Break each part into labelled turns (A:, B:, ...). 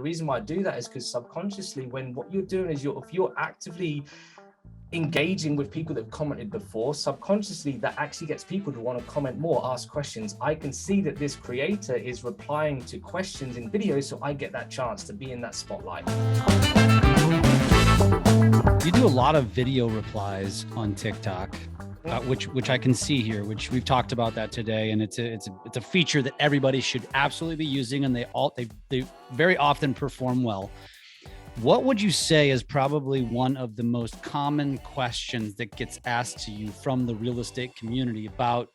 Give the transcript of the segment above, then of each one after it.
A: reason why I do that is because subconsciously, when what you're doing is if you're actively engaging with people that have commented before, subconsciously that actually gets people to want to comment more, ask questions. I can see that this creator is replying to questions in videos, so I get that chance to be in that spotlight.
B: You do a lot of video replies on TikTok, which I can see here, which we've talked about that today, and it's a feature that everybody should absolutely be using, and they very often perform well. What would you say is probably one of the most common questions that gets asked to you from the real estate community about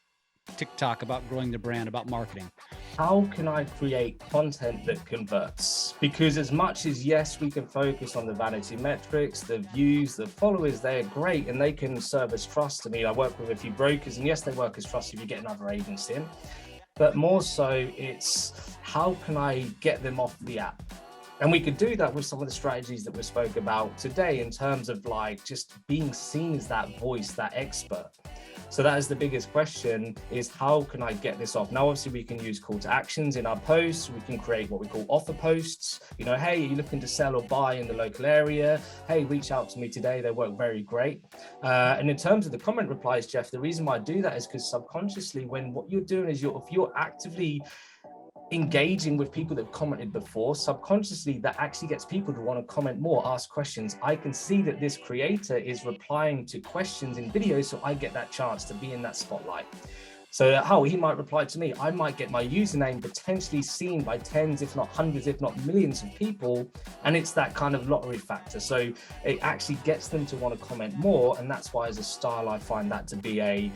B: TikTok, about growing the brand, about marketing?
A: How can I create content that converts? Because as much as, yes, we can focus on the vanity metrics, the views, the followers, they're great and they can serve as trust to me. I work with a few brokers, and yes, they work as trust if you get another agent in, but more so it's how can I get them off the app? And we could do that with some of the strategies that we spoke about today in terms of like just being seen as that voice, that expert. So that is the biggest question, is how can I get this off? Now, obviously we can use call to actions in our posts. We can create what we call offer posts. You know, hey, are you looking to sell or buy in the local area? Hey, reach out to me today. They work very great. And in terms of the comment replies, Jeff, the reason why I do that is because subconsciously, when what you're doing is if you're actively engaging with people that have commented before, subconsciously that actually gets people to want to comment more, ask questions. I can see that this creator is replying to questions in videos, so I get that chance to be in that spotlight. So how he might reply to me, I might get my username potentially seen by tens, if not hundreds, if not millions of people. And it's that kind of lottery factor. So it actually gets them to want to comment more. And that's why as a style, I find that to be a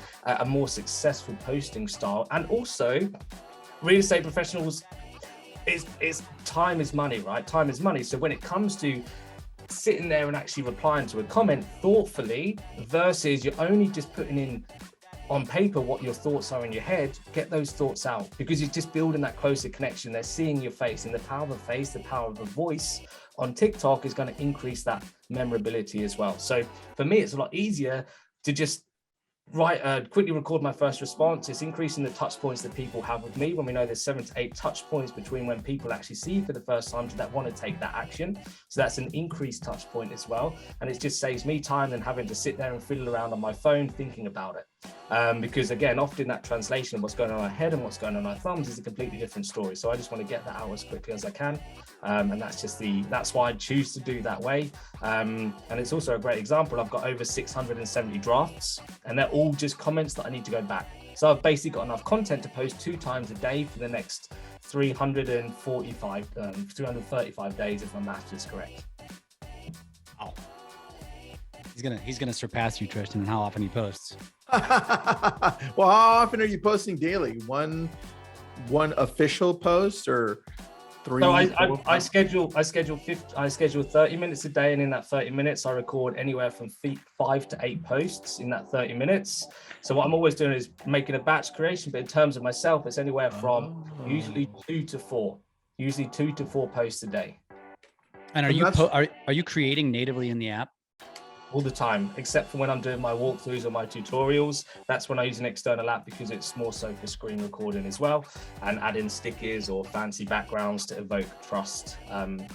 A: more successful posting style. And also, real estate professionals, time is money, right? Time is money. So when it comes to sitting there and actually replying to a comment thoughtfully versus you're only just putting in on paper what your thoughts are in your head, get those thoughts out, because you're just building that closer connection. They're seeing your face, and the power of a face, the power of a voice on TikTok is going to increase that memorability as well. So for me, it's a lot easier to just quickly record my first response. It's increasing the touch points that people have with me, when we know there's 7 to 8 touch points between when people actually see you for the first time that want to take that action. So that's an increased touch point as well. And it just saves me time than having to sit there and fiddle around on my phone thinking about it. Because again, often that translation of what's going on in our head and what's going on in our thumbs is a completely different story. So I just want to get that out as quickly as I can. And that's why I choose to do that way. And it's also a great example. I've got over 670 drafts, and they're all just comments that I need to go back. So I've basically got enough content to post 2 times a day for the next 335 days, if my math is correct.
B: Wow. He's gonna surpass you, Tristan, in how often he posts.
C: Well, how often are you posting daily? One official post, or 3?
A: So I schedule 30 minutes a day, and in that 30 minutes I record anywhere from 5 to 8 posts in that 30 minutes. So what I'm always doing is making a batch creation, but in terms of myself, it's anywhere from usually 2 to 4 posts a day. And
B: are you creating natively in the app?
A: All the time, except for when I'm doing my walkthroughs or my tutorials. That's when I use an external app, because it's more so for screen recording as well, and add in stickers or fancy backgrounds to evoke trust.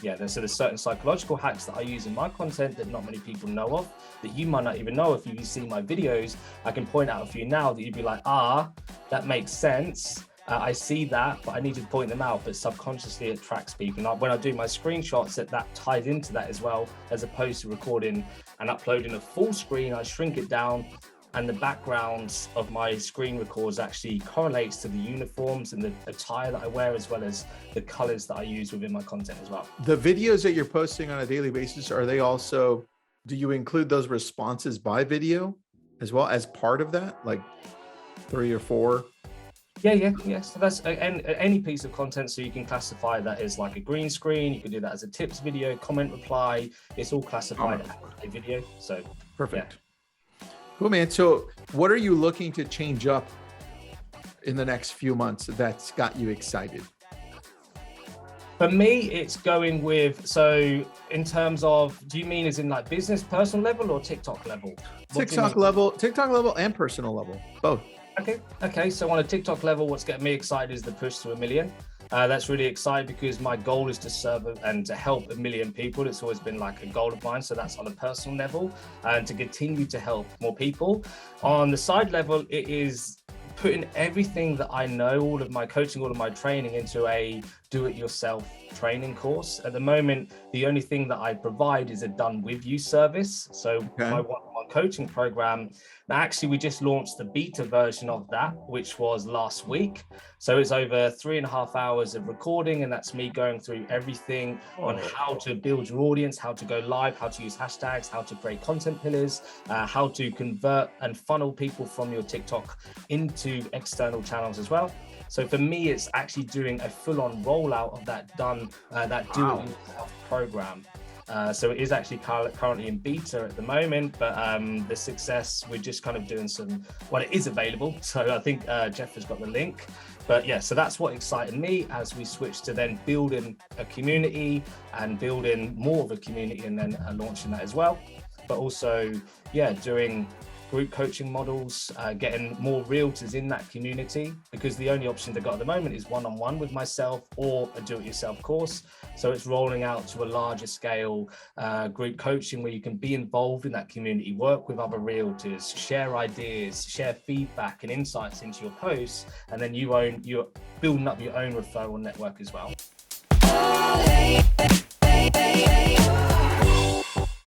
A: There's certain psychological hacks that I use in my content that not many people know of, that you might not even know. If you see my videos, I can point out a few now that you'd be like, that makes sense. I see that, but I need to point them out. But subconsciously it tracks people. And when I do my screenshots, that ties into that as well, as opposed to recording and uploading a full screen. I shrink it down, and the backgrounds of my screen records actually correlates to the uniforms and the attire that I wear, as well as the colors that I use within my content as well.
C: The videos that you're posting on a daily basis, are they also, do you include those responses by video as well as part of that, like 3 or 4?
A: Yeah. So that's any piece of content. So you can classify that as like a green screen. You can do that as a tips video, comment reply. It's all classified as a video. So
C: perfect. Yeah. Cool, man. So what are you looking to change up in the next few months that's got you excited?
A: For me, it's going with, so in terms of, do you mean as in like business, personal level, or TikTok level?
C: TikTok level and personal level, both.
A: Okay. So on a TikTok level, what's getting me excited is the push to 1 million. That's really exciting because my goal is to serve and to help 1 million people. It's always been like a goal of mine. So that's on a personal level, and to continue to help more people. On the side level, it is putting everything that I know, all of my coaching, all of my training into a do-it-yourself training course. At the moment, the only thing that I provide is a done with you service. So my one-on-one coaching program, actually we just launched the beta version of that, which was last week. So it's over 3.5 hours of recording, and that's me going through everything on how to build your audience, how to go live, how to use hashtags, how to create content pillars, how to convert and funnel people from your TikTok into external channels as well. So for me, it's actually doing a full-on rollout of that do-it-yourself program. So it is actually currently in beta at the moment, but the success, we're just kind of doing it is available. So I think Jeff has got the link. But yeah, so that's what excited me as we switch to then building a community and building more of a community, and then launching that as well. But also, yeah, doing group coaching models, getting more realtors in that community, because the only option they've got at the moment is one-on-one with myself or a do-it-yourself course. So it's rolling out to a larger scale group coaching where you can be involved in that community, work with other realtors, share ideas, share feedback and insights into your posts, and then you're building up your own referral network as well.